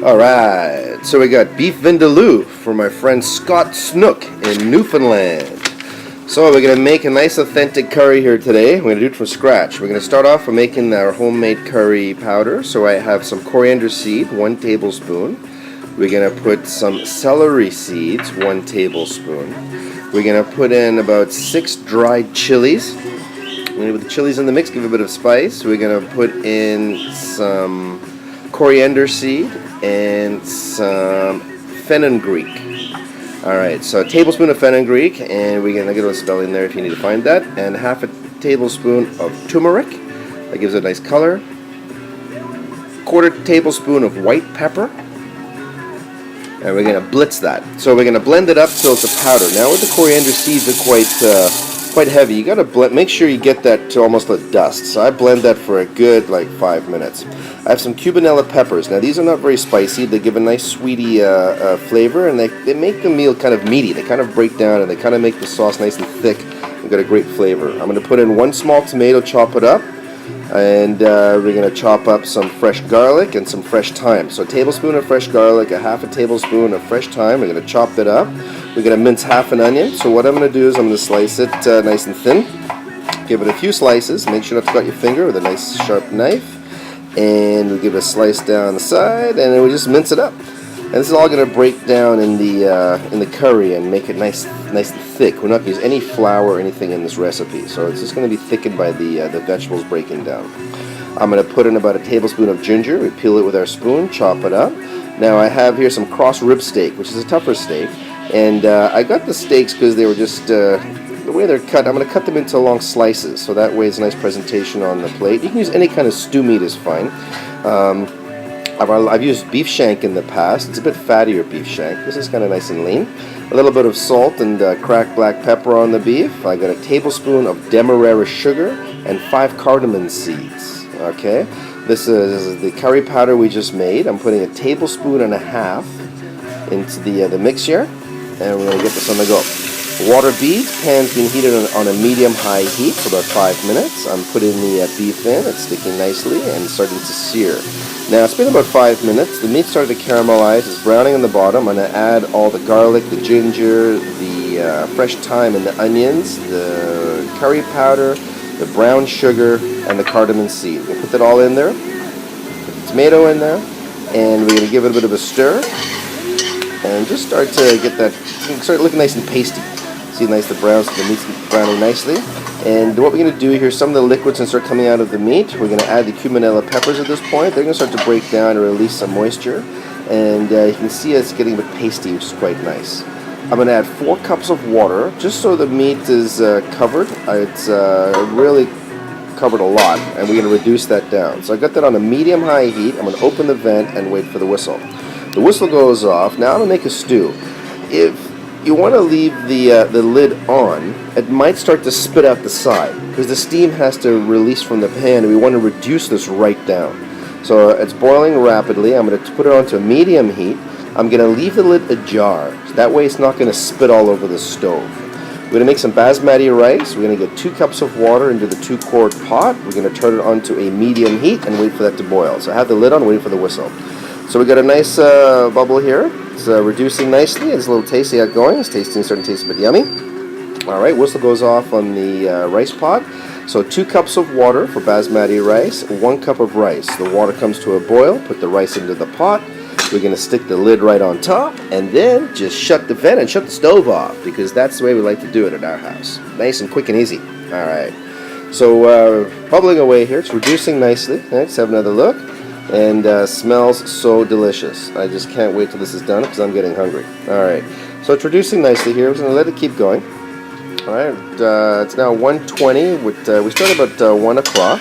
Alright, so we got beef Vindaloo for my friend Scott Snook in Newfoundland. So we're going to make a nice authentic curry here today. We're going to do it from scratch. We're going to start off by making our homemade curry powder. So I have some coriander seed, 1 tablespoon. We're going to put some celery seeds, 1 tablespoon. We're going to put in about 6 dried chilies. With the chilies in the mix, give a bit of spice. We're going to put in some coriander seed and some fenugreek. Alright, so a tablespoon of fenugreek, and we're going to get a spelling there if you need to find that, and half a tablespoon of turmeric. That gives it a nice color. 1/4 tablespoon of white pepper. And we're going to blitz that. So we're going to blend it up till it's a powder. Now with the coriander seeds are quite heavy. You got to make sure you get that to almost like dust. So I blend that for a good 5 minutes. I have some cubanella peppers. Now these are not very spicy. They give a nice sweety flavor, and they make the meal kind of meaty. They kind of break down and they kind of make the sauce nice and thick and got a great flavor. I'm going to put in 1 small tomato, chop it up, and we're going to chop up some fresh garlic and some fresh thyme. So a tablespoon of fresh garlic, a half a tablespoon of fresh thyme. We're going to chop it up. We're going to mince half an onion. So what I'm going to do is I'm going to slice it nice and thin. Give it a few slices. Make sure not to cut your finger with a nice sharp knife. And we'll give it a slice down the side, and then we just mince it up. And this is all going to break down in the curry and make it nice and thick. We're not going to use any flour or anything in this recipe, so it's just going to be thickened by the vegetables breaking down. I'm going to put in about a tablespoon of ginger. We peel it with our spoon, chop it up. Now I have here some cross rib steak, which is a tougher steak, and I got the steaks because they were just the way they're cut. I'm going to cut them into long slices, so that way it's a nice presentation on the plate. You can use any kind of stew meat is fine. I've used beef shank in the past. It's a bit fattier beef shank. This is kind of nice and lean. A little bit of salt and cracked black pepper on the beef. I got a tablespoon of demerara sugar and 5 cardamom seeds. Okay, this is the curry powder we just made. I'm putting a tablespoon and a half into the mix here, and we're going to get this on the go. Water beads, pan's been heated on a medium-high heat for about 5 minutes. I'm putting the beef in, it's sticking nicely and starting to sear. Now it's been about 5 minutes, the meat started to caramelize, it's browning on the bottom. I'm going to add all the garlic, the ginger, the fresh thyme and the onions, the curry powder, the brown sugar, and the cardamom seed. We're going to put that all in there, put the tomato in there, and we're going to give it a bit of a stir, and just start to get that, start looking nice and pasty. See nice the brown, so the meat's browning nicely. And what we're going to do here, some of the liquids going to start coming out of the meat. We're going to add the cubanella peppers at this point. They're going to start to break down and release some moisture. And you can see it's getting a bit pasty, which is quite nice. I'm going to add 4 cups of water, just so the meat is covered. It's really covered a lot, and we're going to reduce that down. So I got that on a medium-high heat. I'm going to open the vent and wait for the whistle. The whistle goes off. Now I'm going to make a stew. If you want to leave the lid on, it might start to spit out the side because the steam has to release from the pan, and we want to reduce this right down. So it's boiling rapidly. I'm going to put it onto a medium heat. I'm going to leave the lid ajar. So that way it's not going to spit all over the stove. We're going to make some basmati rice. We're going to get 2 cups of water into the 2-quart pot. We're going to turn it onto a medium heat and wait for that to boil. So I have the lid on, waiting for the whistle. So we got a nice bubble here. It's reducing nicely. It's a little tasty outgoing. It's starting to taste a bit yummy. Alright, whistle goes off on the rice pot. So 2 cups of water for basmati rice, 1 cup of rice. The water comes to a boil, put the rice into the pot. We're going to stick the lid right on top, and then just shut the vent and shut the stove off, because that's the way we like to do it at our house. Nice and quick and easy. Alright, so bubbling away here. It's reducing nicely. Let's have another look. And smells so delicious. I just can't wait till this is done because I'm getting hungry. Alright, so it's reducing nicely here. I'm going to let it keep going. Alright, it's now 1:20. We started about 1 o'clock.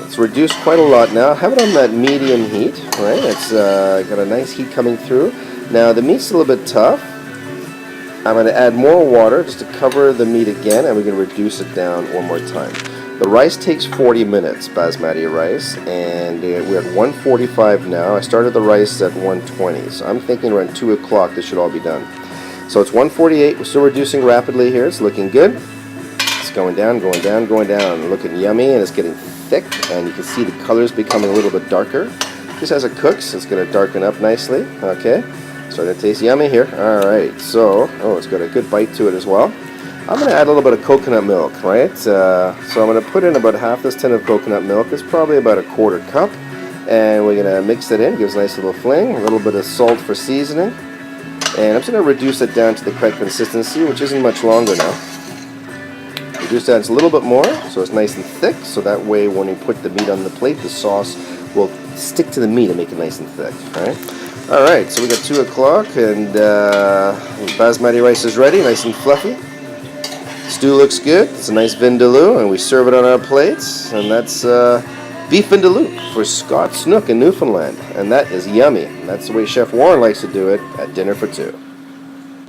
It's reduced quite a lot now. I have it on that medium heat. Right, it's got a nice heat coming through. Now the meat's a little bit tough. I'm going to add more water just to cover the meat again, and we're going to reduce it down one more time. The rice takes 40 minutes, basmati rice, and we're at 1:45 now. I started the rice at 1:20, so I'm thinking around 2 o'clock this should all be done. So it's 1:48. We're still reducing rapidly here. It's looking good. It's going down, going down, going down. Looking yummy, and it's getting thick, and you can see the colors becoming a little bit darker. Just as it cooks, it's going to darken up nicely. Okay, starting to taste yummy here. Alright, so, oh, it's got a good bite to it as well. I'm going to add a little bit of coconut milk, right? So I'm going to put in about half this tin of coconut milk. It's probably about a quarter cup. And we're going to mix it in, gives a nice little fling. A little bit of salt for seasoning. And I'm just going to reduce it down to the correct consistency, which isn't much longer now. Reduce that a little bit more, so it's nice and thick, so that way when you put the meat on the plate, the sauce will stick to the meat and make it nice and thick. Alright, so we got 2 o'clock, and basmati rice is ready, nice and fluffy. Stew looks good, it's a nice Vindaloo, and we serve it on our plates, and that's beef Vindaloo for Scott Snook in Newfoundland, and that is yummy. And that's the way Chef Warren likes to do it at dinner for 2.